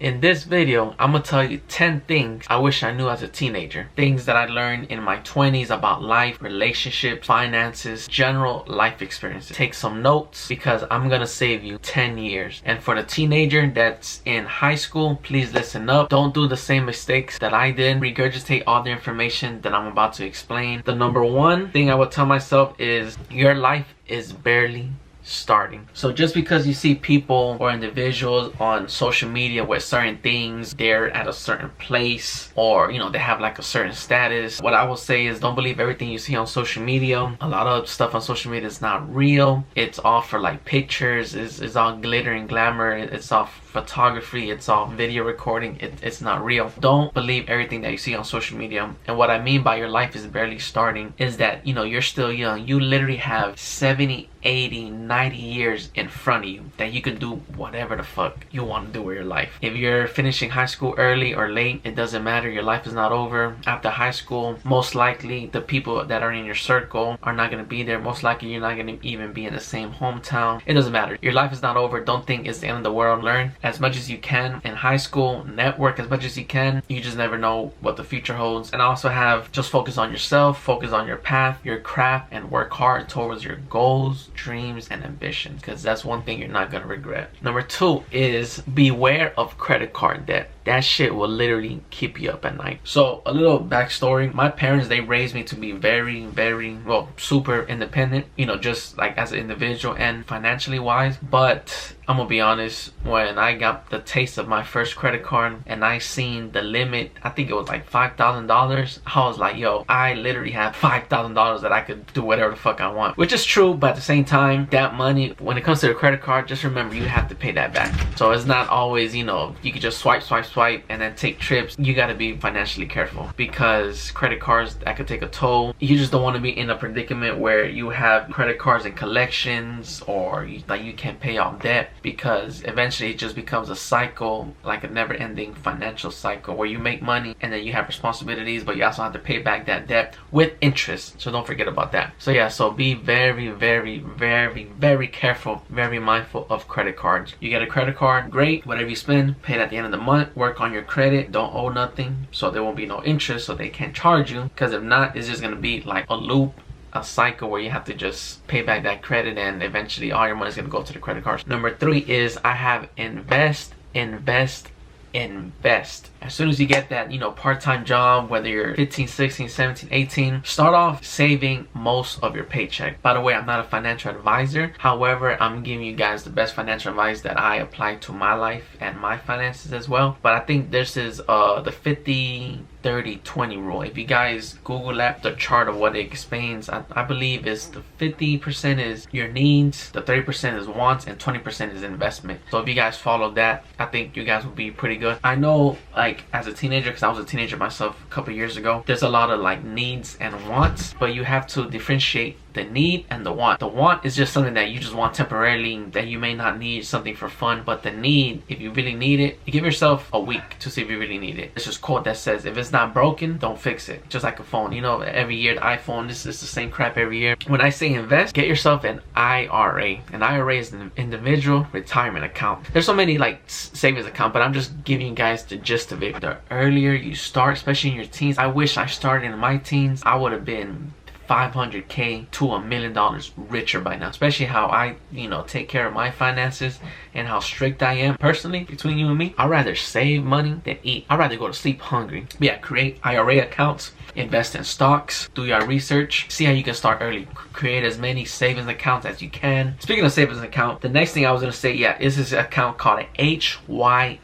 In this video, I'm gonna tell you 10 things I wish I knew as a teenager. Things that I learned in my 20s about life, relationships, finances, general life experiences. Take some notes because I'm gonna save you 10 years. And for the teenager that's in high school, please listen up. Don't do the same mistakes that I did. Regurgitate all the information that I'm about to explain. The number one thing I would tell myself is your life is barely starting. So just because you see people or individuals on social media with certain things, they're at a certain place, or they have like a certain status, what I will say is don't believe everything you see on social media. A lot of stuff on social media is not real. It's all for like pictures. It's all glitter and glamour. It's all photography. It's all video recording. It's not real. Don't believe everything that you see on social media. And what I mean by your life is barely starting is that you're still young. You literally have 70, 80, 90 years in front of you that you can do whatever the fuck you want to do with your life. If you're finishing high school early or late, it doesn't matter. Your life is not over. After high school, most likely the people that are in your circle are not going to be there. Most likely you're not going to even be in the same hometown. It doesn't matter. Your life is not over. Don't think it's the end of the world. Learn as much as you can in high school. Network as much as you can. You just never know what the future holds. And also just focus on yourself, focus on your path, your craft, and work hard towards your goals, dreams, and ambitions, because that's one thing you're not going to regret. Number two is beware of credit card debt. That shit will literally keep you up at night. So a little backstory. My parents, they raised me to be very, well, super independent, just like as an individual and financially wise. But I'm gonna be honest, when I got the taste of my first credit card and I seen the limit, I think it was like $5,000, I was like, yo, I literally have $5,000 that I could do whatever the fuck I want. Which is true, but at the same time, that money, when it comes to the credit card, just remember you have to pay that back. So it's not always, you could just swipe and then take trips. You gotta be financially careful because credit cards, that could take a toll. You just don't want to be in a predicament where you have credit cards and collections, or you can't pay off debt, because eventually it just becomes a cycle, like a never-ending financial cycle where you make money and then you have responsibilities, but you also have to pay back that debt with interest. So don't forget about that. So yeah, so be very, very, very, very careful, very mindful of credit cards. You get a credit card, great. Whatever you spend, pay it at the end of the month. Work on your credit. Don't owe nothing, so there won't be no interest, so they can't charge you, because if not, it's just gonna be like a loop, a cycle where you have to just pay back that credit, and eventually all your money is going to go to the credit cards. Number three is I have invest. As soon as you get that part-time job, whether you're 15, 16, 17, 18, start off saving most of your paycheck. By the way, I'm not a financial advisor. However, I'm giving you guys the best financial advice that I apply to my life and my finances as well. But I think this is the 50-30-20 rule. If you guys Google that, the chart of what it explains, I believe is the 50% is your needs, the 30% is wants, and 20% is investment. So if you guys follow that, I think you guys will be pretty good. I know, like, as a teenager, because I was a teenager myself a couple years ago, there's a lot of like needs and wants, but you have to differentiate the need and the want. The want is just something that you just want temporarily, that you may not need, something for fun. But the need, if you really need it, you give yourself a week to see if you really need it. It's just quote that says, if it's not broken, don't fix it. Just like a phone, every year the iPhone, this is the same crap every year. When I say invest, get yourself an IRA. An IRA is an individual retirement account. There's so many like savings account, but I'm just giving you guys the gist of it. The earlier you start, especially in your teens, I wish I started in my teens. I would have been $500K to $1 million richer by now, especially how I take care of my finances and how strict I am. Personally, between you and me, I'd rather save money than eat. I'd rather go to sleep hungry. But yeah, create IRA accounts, invest in stocks, do your research, see how you can start early, create as many savings accounts as you can. Speaking of savings account, the next thing I was going to say, is this account called an HYSA.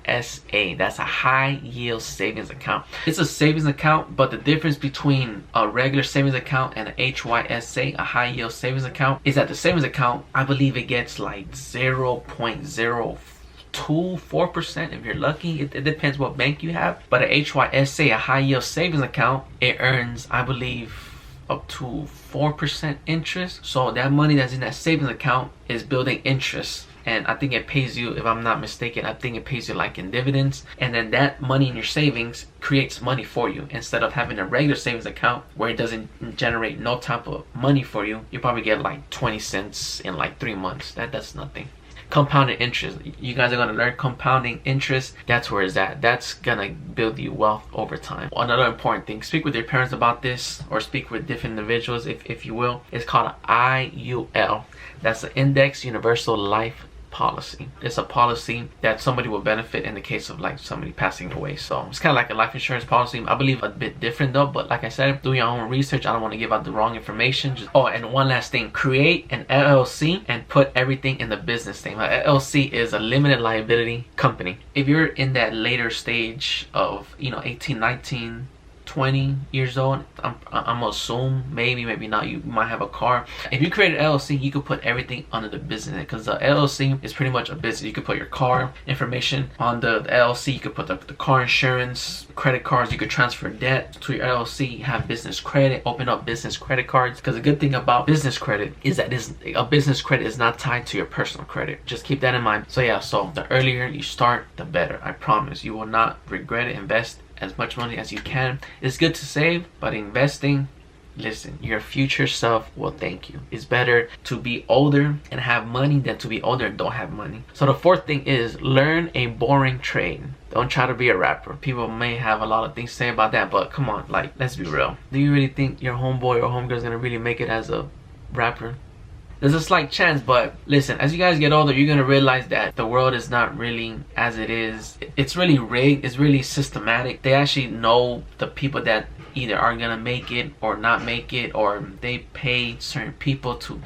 That's a high yield savings account. It's a savings account, but the difference between a regular savings account and an HYSA, a high yield savings account, is that the savings account, I believe it gets like 0.04% if you're lucky. It depends what bank you have. But a HYSA, a high yield savings account, it earns, I believe, up to 4% interest. So that money that's in that savings account is building interest. And I think it pays you, if I'm not mistaken, I think it pays you like in dividends. And then that money in your savings creates money for you. Instead of having a regular savings account where it doesn't generate no type of money for you, you probably get like 20 cents in like 3 months. That's nothing. Compounded interest. You guys are gonna learn compounding interest. That's where it's at. That's gonna build you wealth over time. Another important thing, speak with your parents about this, or speak with different individuals if you will. It's called an IUL. That's the Index Universal Life Policy. It's a policy that somebody will benefit in the case of like somebody passing away. So it's kind of like a life insurance policy. I believe a bit different though, but like I said, do your own research. I don't want to give out the wrong information. Oh, and one last thing, create an LLC and put everything in the business name. An LLC is a limited liability company. If you're in that later stage of 18, 19, 20 years old, I'm gonna assume, maybe not, you might have a car. If you create an LLC, you could put everything under the business, because the LLC is pretty much a business. You could put your car information on the LLC. You could put the car insurance, credit cards. You could transfer debt to your LLC, have business credit, open up business credit cards. Because the good thing about business credit is that a business credit is not tied to your personal credit. Just keep that in mind. So yeah, so the earlier you start, the better. I promise you will not regret it. Invest as much money as you can. It's good to save, but investing, listen, your future self will thank you. It's better to be older and have money than to be older and don't have money. So the fourth thing is learn a boring trade. Don't try to be a rapper. People may have a lot of things to say about that, but come on, like, let's be real. Do you really think your homeboy or homegirl is gonna really make it as a rapper? There's a slight chance, but listen, as you guys get older, you're gonna realize that the world is not really as it is. It's really rigged. It's really systematic. They actually know the people that either are gonna make it or not make it, or they pay certain people to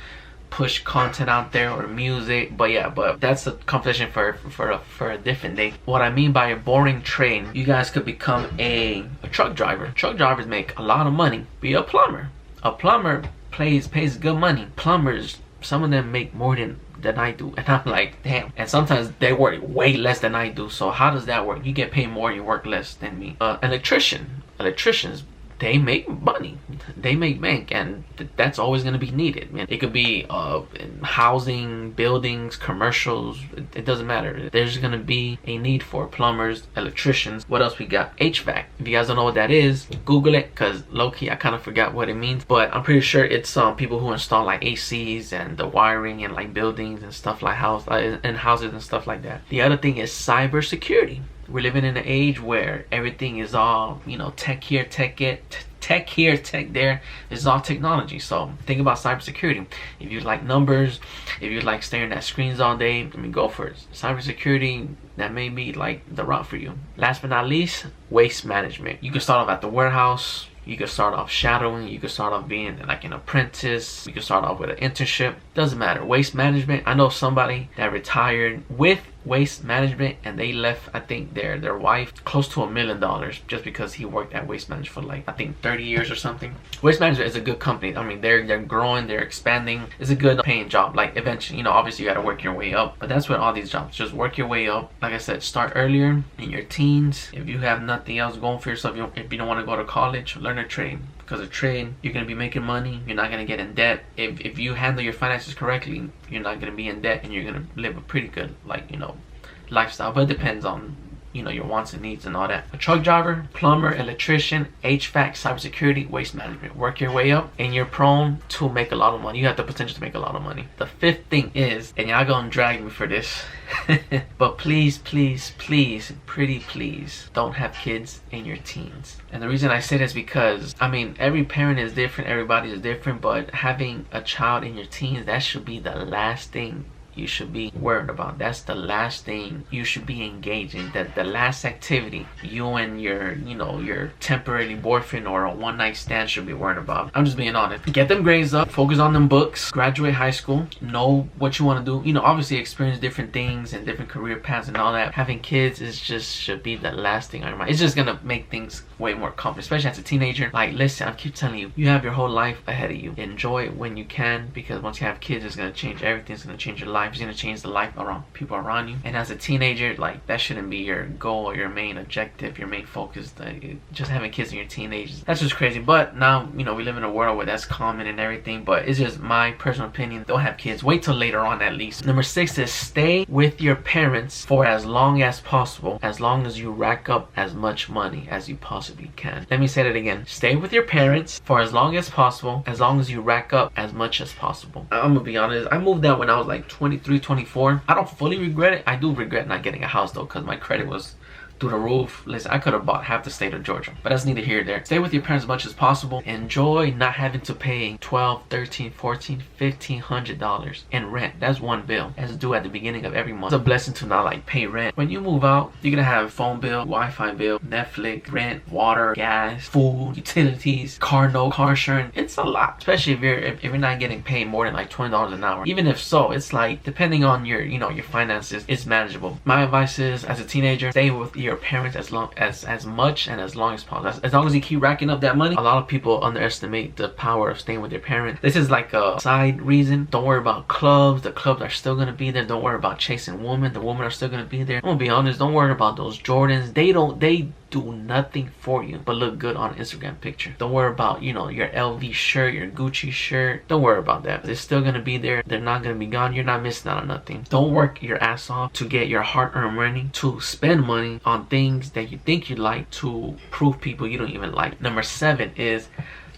push content out there or music. But yeah, but that's a conversation for a different day. What I mean by a boring trade, you guys could become a truck driver. Truck drivers make a lot of money. Be a plumber. A plumber pays good money. Plumbers, some of them make more than I do, and I'm like, damn. And sometimes they work way less than I do. So how does that work? You get paid more, you work less than me. Electricians, they make money, they make bank, and that's always going to be needed, man. It could be in housing, buildings, commercials, it doesn't matter. There's going to be a need for plumbers, electricians. What else we got? HVAC. If you guys don't know what that is, Google it, because low-key I kind of forgot what it means, but I'm pretty sure it's people who install like ACs and the wiring and like buildings and stuff like houses and stuff like that. The other thing is cybersecurity. We're living in an age where everything is all, tech here, tech here, tech there. It's all technology. So think about cybersecurity. If you like numbers, if you like staring at screens all day, go for it. Cybersecurity, that may be like the route for you. Last but not least, waste management. You can start off at the warehouse. You could start off shadowing. You could start off being like an apprentice. You could start off with an internship. Doesn't matter. Waste management. I know somebody that retired with waste management, and they left, I think, their wife close to $1 million just because he worked at waste management for like, I think, 30 years or something. Waste management is a good company. I mean, they're growing, they're expanding. It's a good paying job. Like eventually, obviously you got to work your way up, but that's what all these jobs, just work your way up. Like I said, start earlier in your teens. If you have nothing else going for yourself, if you don't want to go to college, learn a trade. Because a trade, you're going to be making money. You're not going to get in debt. If you handle your finances correctly, you're not going to be in debt, and you're going to live a pretty good, lifestyle. But it depends on, your wants and needs and all that. A truck driver, plumber, electrician, HVAC, cybersecurity, waste management. Work your way up, and you're prone to make a lot of money. You have the potential to make a lot of money. The fifth thing is, and y'all gonna drag me for this, but please, pretty please, don't have kids in your teens. And the reason I say this is because, every parent is different, everybody is different, but having a child in your teens, that should be the last thing you should be worried about. That's the last thing you should be engaging. That the last activity you and your temporary boyfriend or a one-night stand should be worried about. I'm just being honest. Get them grades up, focus on them books, graduate high school, know what you want to do. Obviously experience different things and different career paths and all that. Having kids should be the last thing on your mind. It's just gonna make things way more comfortable, especially as a teenager. Like, listen, I keep telling you, you have your whole life ahead of you. Enjoy it when you can, because once you have kids, it's gonna change everything. It's gonna change your life. It's gonna change the life around people around you. And as a teenager, like, that shouldn't be your goal or your main objective, your main focus. Just having kids in your teenagers, that's just crazy. But now, we live in a world where that's common and everything, but it's just my personal opinion. Don't have kids. Wait till later on, at least. Number 6 is stay with your parents for as long as possible, as long as you rack up as much money as you possibly can. Let me say that again. Stay with your parents for as long as possible, as long as you rack up as much as possible. I'm gonna be honest, I moved out when I was like 20 23, 24. I don't fully regret it. I do regret not getting a house though, because my credit was through the roof. Listen, I could have bought half the state of Georgia, but that's neither here nor there. Stay with your parents as much as possible. Enjoy not having to pay $12, $13, $14, $1,500 in rent. That's one bill that's due at the beginning of every month. It's a blessing to not like pay rent. When you move out, you're gonna have phone bill, Wi-Fi bill, Netflix, rent, water, gas, food, utilities, car note, car insurance. It's a lot, especially if you're not getting paid more than like $20 an hour. Even if so, it's like depending on your your finances, it's manageable. My advice is, as a teenager, stay with your parents as much and as long as possible. As long as you keep racking up that money. A lot of people underestimate the power of staying with their parents. This is like a side reason. Don't worry about clubs. The clubs are still gonna be there. Don't worry about chasing women. The women are still gonna be there. I'm gonna be honest. Don't worry about those Jordans. They do nothing for you but look good on an Instagram picture. Don't worry about your LV shirt, your Gucci shirt. Don't worry about that. They're still gonna be there. They're not gonna be gone. You're not missing out on nothing. Don't work your ass off to get your hard-earned money, to spend money on things that you think you like, to prove people you don't even like. Number 7 is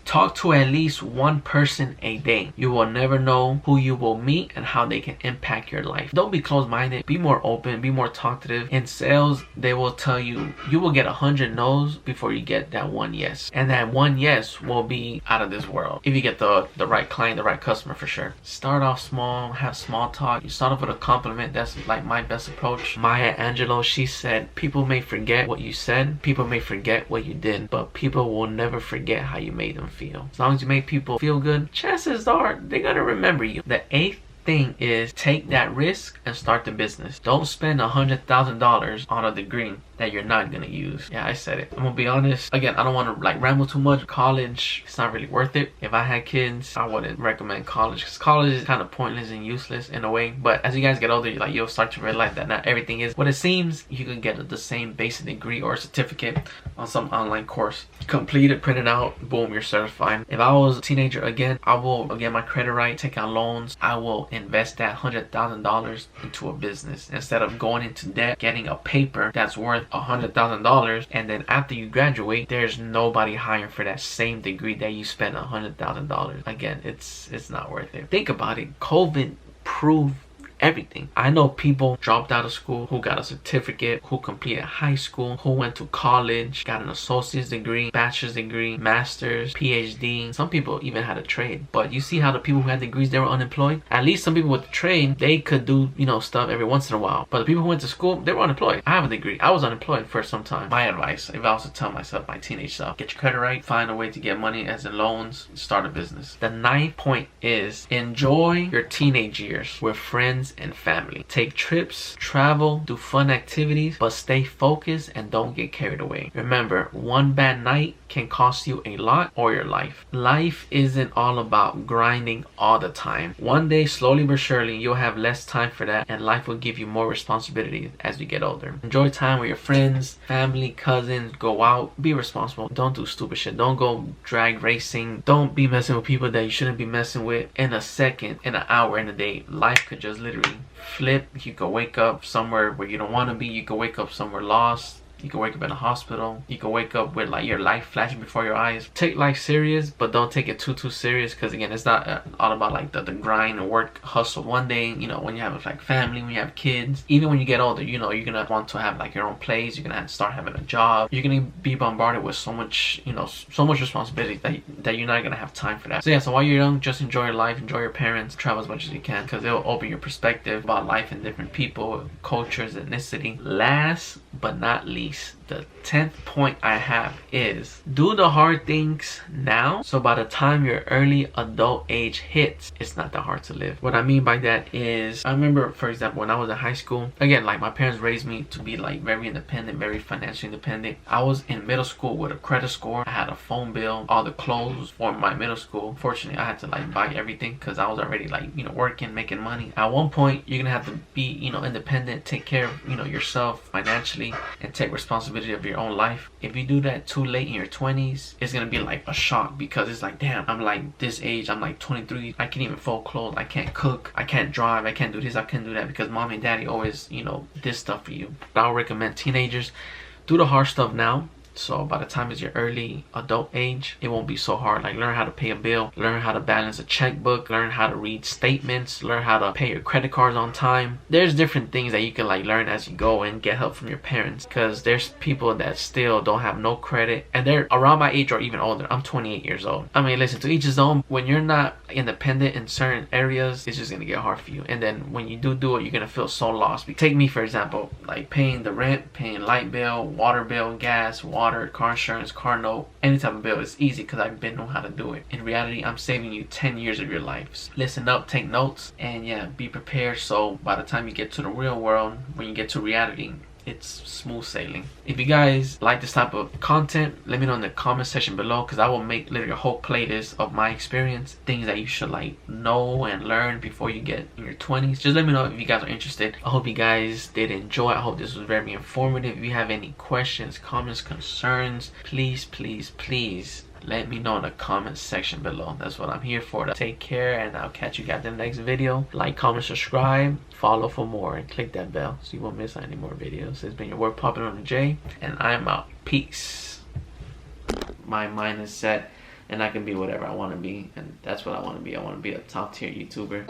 talk to at least one person a day. You will never know who you will meet and how they can impact your life. Don't be closed-minded. Be more open. Be more talkative. In sales, they will tell you will get 100 no's before you get that one yes. And that one yes will be out of this world if you get the right client, the right customer, for sure. Start off small. Have small talk. You start off with a compliment. That's like my best approach. Maya Angelou, she said, people may forget what you said. People may forget what you did. But people will never forget how you made them feel. As long as you make people feel good, chances are they're gonna remember you. The 8th thing is take that risk and start the business. Don't spend $100,000 on a degree that you're not gonna use. Yeah, I said it. I'm gonna be honest. Again, I don't want to like ramble too much. College, it's not really worth it. If I had kids, I wouldn't recommend college, because college is kind of pointless and useless in a way. But as you guys get older, you'll start to realize that not everything is what it seems. You can get the same basic degree or certificate on some online course. Complete it, print it out, boom, you're certified. If I was a teenager again, I will get my credit right, take out loans. I will invest that $100,000 into a business instead of going into debt, getting a paper that's worth $100,000, and then after you graduate, there's nobody hiring for that same degree that you spent $100,000. Again, it's not worth it. Think about it. COVID proved everything. I know people dropped out of school who got a certificate, who completed high school, who went to college, got an associate's degree, bachelor's degree, master's, PhD. Some people even had a trade. But you see how the people who had degrees, they were unemployed? At least some people with the trade, they could do, stuff every once in a while. But the people who went to school, they were unemployed. I have a degree. I was unemployed for some time. My advice, if I was to tell myself, my teenage self, get your credit right, find a way to get money as in loans, start a business. The 9th point is enjoy your teenage years with friends and family. Take trips, travel, do fun activities, but stay focused and don't get carried away. Remember, one bad night can cost you a lot or your life. Life isn't all about grinding all the time. One day, slowly but surely, you'll have less time for that, and life will give you more responsibilities as you get older. Enjoy time with your friends, family, cousins. Go out, be responsible. Don't do stupid shit. Don't go drag racing. Don't be messing with people that you shouldn't be messing with. In a second, in an hour, in a day, life could just literally flip. You could wake up somewhere where you don't want to be. You could wake up somewhere lost. You can wake up in a hospital. You can wake up with like your life flashing before your eyes. Take life serious, but don't take it too serious, because again, it's not all about like the grind and work hustle. One day, when you have like family, when you have kids, even when you get older, you're gonna want to have like your own place. You're gonna have to start having a job. You're gonna be bombarded with so much, so much responsibility that you're not gonna have time for that. So yeah, so while you're young, just enjoy your life, enjoy your parents, travel as much as you can, because it'll open your perspective about life and different people, cultures, ethnicity. Last but not least, the 10th point I have is do the hard things now, so by the time your early adult age hits, it's not that hard to live. What I mean by that is, I remember, for example, when I was in high school, again, like my parents raised me to be like very independent, very financially independent. I was in middle school with a credit score. I had a phone bill, all the clothes for my middle school. Fortunately, I had to like buy everything because I was already like, working, making money. At one point, you're gonna have to be, independent, take care of, yourself financially, and take responsibility of your own life. If you do that too late in your 20s, it's gonna be like a shock, because it's like, damn, I'm like this age, I'm like 23, I can't even fold clothes, I can't cook, I can't drive, I can't do this, I can't do that, because mom and daddy always, did stuff for you. But I would recommend teenagers, do the hard stuff now, So by the time it's your early adult age, it won't be so hard. Like learn how to pay a bill, learn how to balance a checkbook, learn how to read statements, learn how to pay your credit cards on time. There's different things that you can like learn as you go and get help from your parents, because there's people that still don't have no credit and they're around my age or even older. I'm 28 years old. I mean, listen, to each his own. When you're not independent in certain areas, it's just gonna get hard for you. And then when you do it, you're gonna feel so lost. Take me for example, like paying the rent, paying light bill, water bill, gas, water, car insurance, car note, any type of bill. It's easy because I've been know how to do it. In reality, I'm saving you 10 years of your life. Listen up, take notes, and yeah, be prepared. So by the time you get to the real world, when you get to reality, it's smooth sailing. If you guys like this type of content, let me know in the comment section below, because I will make literally a whole playlist of my experience, things that you should like know and learn before you get in your 20s. Just let me know if you guys are interested. I hope you guys did enjoy. I hope this was very informative. If you have any questions, comments, concerns, please let me know in the comment section below. That's what I'm here for. Take care, and I'll catch you guys in the next video. Like, comment, subscribe, follow for more, and click that bell so you won't miss any more videos. It's been your work popping on the J, and I'm out. Peace. My mind is set, and I can be whatever I want to be, and that's what I want to be. I want to be a top tier YouTuber.